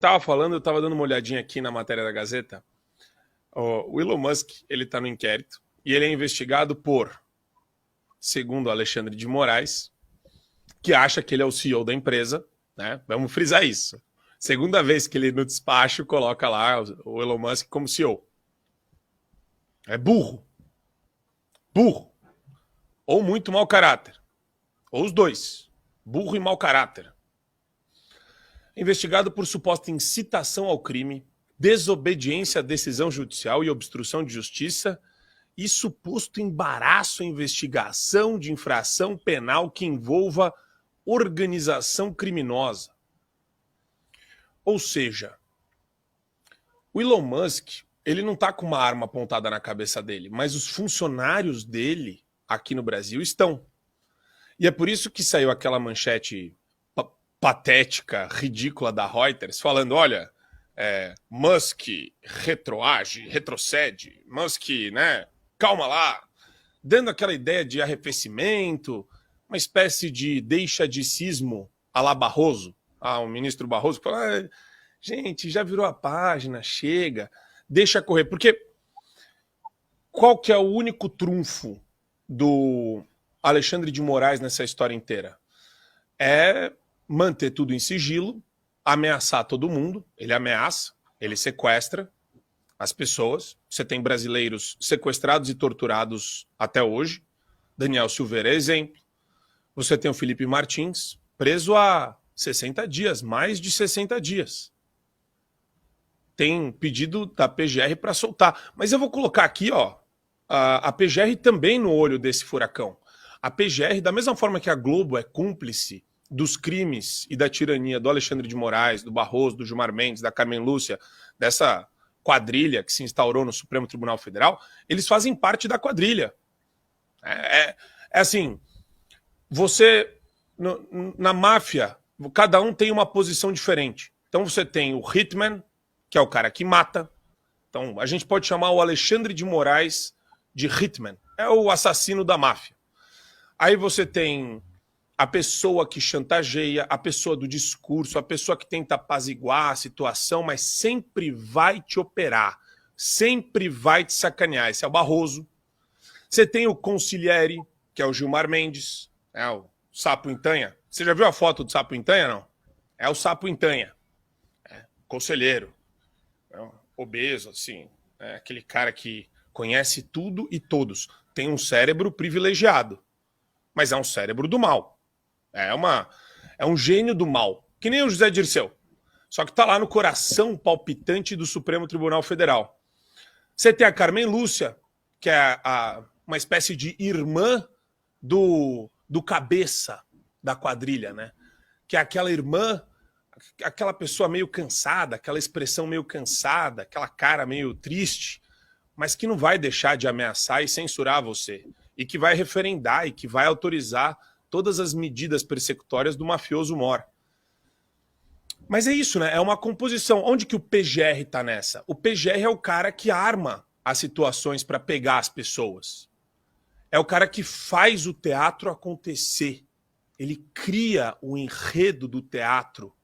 tava falando, eu tava dando uma olhadinha aqui na matéria da Gazeta. O Elon Musk, ele tá no inquérito e ele é investigado por, segundo Alexandre de Moraes, que acha que ele é o CEO da empresa, né? Vamos frisar isso. Segunda vez que ele no despacho coloca lá o Elon Musk como CEO. É burro. Burro. Ou muito mau caráter. Ou os dois. Burro e mau caráter. Investigado por suposta incitação ao crime, desobediência à decisão judicial e obstrução de justiça e suposto embaraço à investigação de infração penal que envolva organização criminosa. Ou seja, o Elon Musk, ele não está com uma arma apontada na cabeça dele, mas os funcionários dele aqui no Brasil estão. E é por isso que saiu aquela manchete patética, ridícula da Reuters, falando, olha, Musk retroage, retrocede, Musk, né, calma lá, dando aquela ideia de arrefecimento, uma espécie de deixa-de-cismo à la Barroso. O ministro Barroso fala, gente, já virou a página, chega, deixa correr. Porque qual que é o único trunfo do Alexandre de Moraes nessa história inteira? É manter tudo em sigilo, ameaçar todo mundo. Ele ameaça, ele sequestra as pessoas. Você tem brasileiros sequestrados e torturados até hoje. Daniel Silveira é exemplo. Você tem o Felipe Martins, preso há 60 dias, mais de 60 dias. Tem pedido da PGR para soltar. Mas eu vou colocar aqui, ó, a PGR também no olho desse furacão. A PGR, da mesma forma que a Globo é cúmplice dos crimes e da tirania do Alexandre de Moraes, do Barroso, do Gilmar Mendes, da Carmen Lúcia, dessa quadrilha que se instaurou no Supremo Tribunal Federal, eles fazem parte da quadrilha. É assim, você, na máfia, cada um tem uma posição diferente. Então você tem o hitman, que é o cara que mata. Então a gente pode chamar o Alexandre de Moraes de hitman. É o assassino da máfia. Aí você tem a pessoa que chantageia, a pessoa do discurso, a pessoa que tenta apaziguar a situação, mas sempre vai te operar, sempre vai te sacanear. Esse é o Barroso. Você tem o consigliere, que é o Gilmar Mendes, o Sapo Intanha. Você já viu a foto do Sapo Intanha, não? É o Sapo Intanha. Conselheiro. Obeso, assim. Aquele cara que conhece tudo e todos. Tem um cérebro privilegiado. Mas é um cérebro do mal. É um gênio do mal. Que nem o José Dirceu. Só que está lá no coração palpitante do Supremo Tribunal Federal. Você tem a Carmen Lúcia, que é uma espécie de irmã do cabeça da quadrilha, né? Que é aquela irmã, aquela pessoa meio cansada, aquela expressão meio cansada, aquela cara meio triste, mas que não vai deixar de ameaçar e censurar você. E que vai referendar e que vai autorizar todas as medidas persecutórias do mafioso Mor. Mas é isso, né? É uma composição. Onde que o PGR está nessa? O PGR é o cara que arma as situações para pegar as pessoas. É o cara que faz o teatro acontecer. Ele cria o enredo do teatro.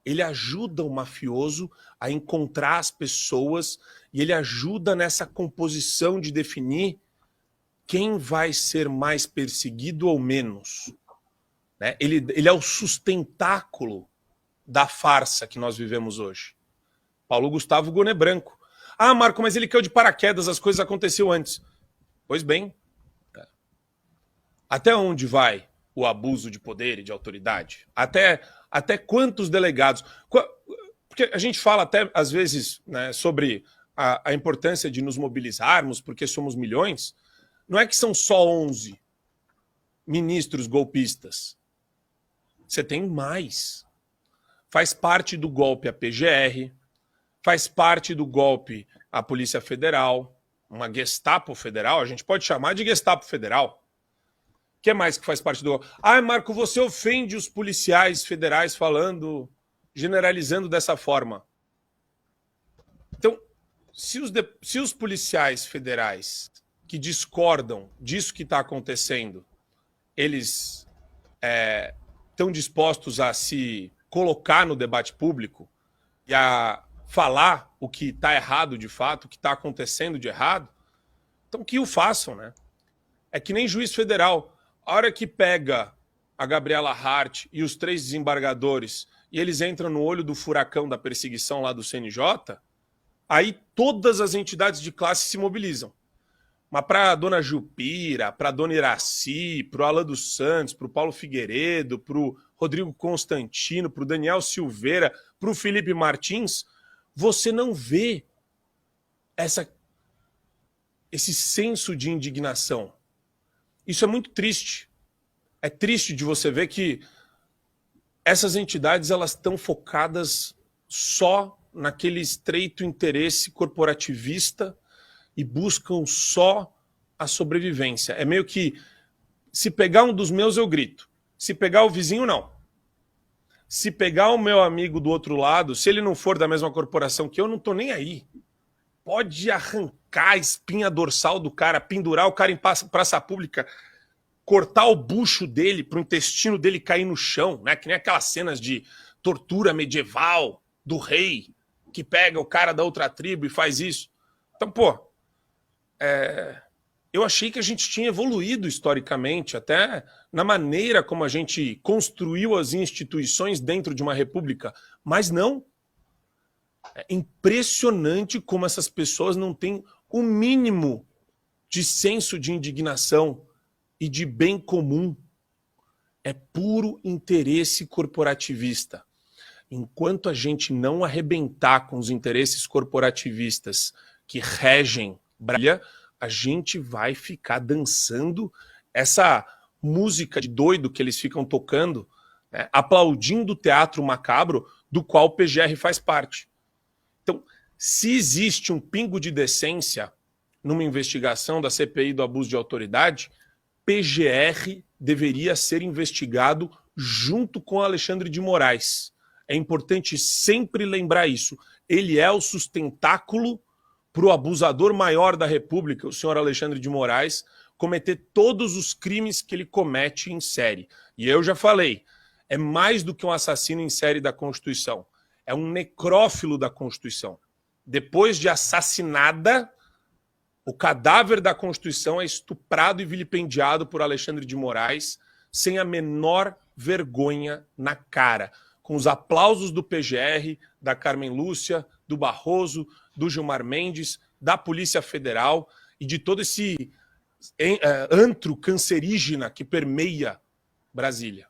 Ele ajuda o mafioso a encontrar as pessoas e ele ajuda nessa composição de definir quem vai ser mais perseguido ou menos. Né? Ele é o sustentáculo da farsa que nós vivemos hoje. Paulo Gustavo Goné Branco. Marco, mas ele caiu de paraquedas, as coisas aconteceram antes. Pois bem, até onde vai o abuso de poder e de autoridade? Até quantos delegados? Porque a gente fala até, às vezes, né, sobre a importância de nos mobilizarmos, porque somos milhões. Não é que são só 11 ministros golpistas. Você tem mais. Faz parte do golpe a PGR, faz parte do golpe a Polícia Federal, uma Gestapo Federal, a gente pode chamar de Gestapo Federal. O que mais que faz parte do golpe? Marco, você ofende os policiais federais generalizando dessa forma. Então, se os policiais federais que discordam disso que está acontecendo, eles estão dispostos a se colocar no debate público a falar o que está errado de fato, o que está acontecendo de errado, então que o façam, né? É que nem juiz federal. A hora que pega a Gabriela Hart e os 3 desembargadores e eles entram no olho do furacão da perseguição lá do CNJ, aí todas as entidades de classe se mobilizam. Mas para a dona Jupira, para a dona Iraci, para o Alan dos Santos, para o Paulo Figueiredo, para o Rodrigo Constantino, para o Daniel Silveira, para o Felipe Martins, você não vê esse senso de indignação. Isso é muito triste. É triste de você ver que essas entidades elas estão focadas só naquele estreito interesse corporativista e buscam só a sobrevivência. É meio que, se pegar um dos meus, eu grito. Se pegar o vizinho, não. Se pegar o meu amigo do outro lado, se ele não for da mesma corporação que eu, não tô nem aí. Pode arrancar a espinha dorsal do cara, pendurar o cara em praça pública, cortar o bucho dele para o intestino dele cair no chão, né? Que nem aquelas cenas de tortura medieval do rei que pega o cara da outra tribo e faz isso. Então, pô, eu achei que a gente tinha evoluído historicamente, até na maneira como a gente construiu as instituições dentro de uma república, mas não. É impressionante como essas pessoas não têm o mínimo de senso de indignação e de bem comum. É puro interesse corporativista. Enquanto a gente não arrebentar com os interesses corporativistas que regem Brasília, a gente vai ficar dançando essa música de doido que eles ficam tocando, né, aplaudindo o teatro macabro do qual o PGR faz parte. Então, se existe um pingo de decência numa investigação da CPI do abuso de autoridade, PGR deveria ser investigado junto com Alexandre de Moraes. É importante sempre lembrar isso. Ele é o sustentáculo para o abusador maior da República, o senhor Alexandre de Moraes, cometer todos os crimes que ele comete em série. E eu já falei, é mais do que um assassino em série da Constituição. É um necrófilo da Constituição. Depois de assassinada, o cadáver da Constituição é estuprado e vilipendiado por Alexandre de Moraes, sem a menor vergonha na cara, com os aplausos do PGR, da Carmen Lúcia, do Barroso, do Gilmar Mendes, da Polícia Federal e de todo esse antro cancerígena que permeia Brasília.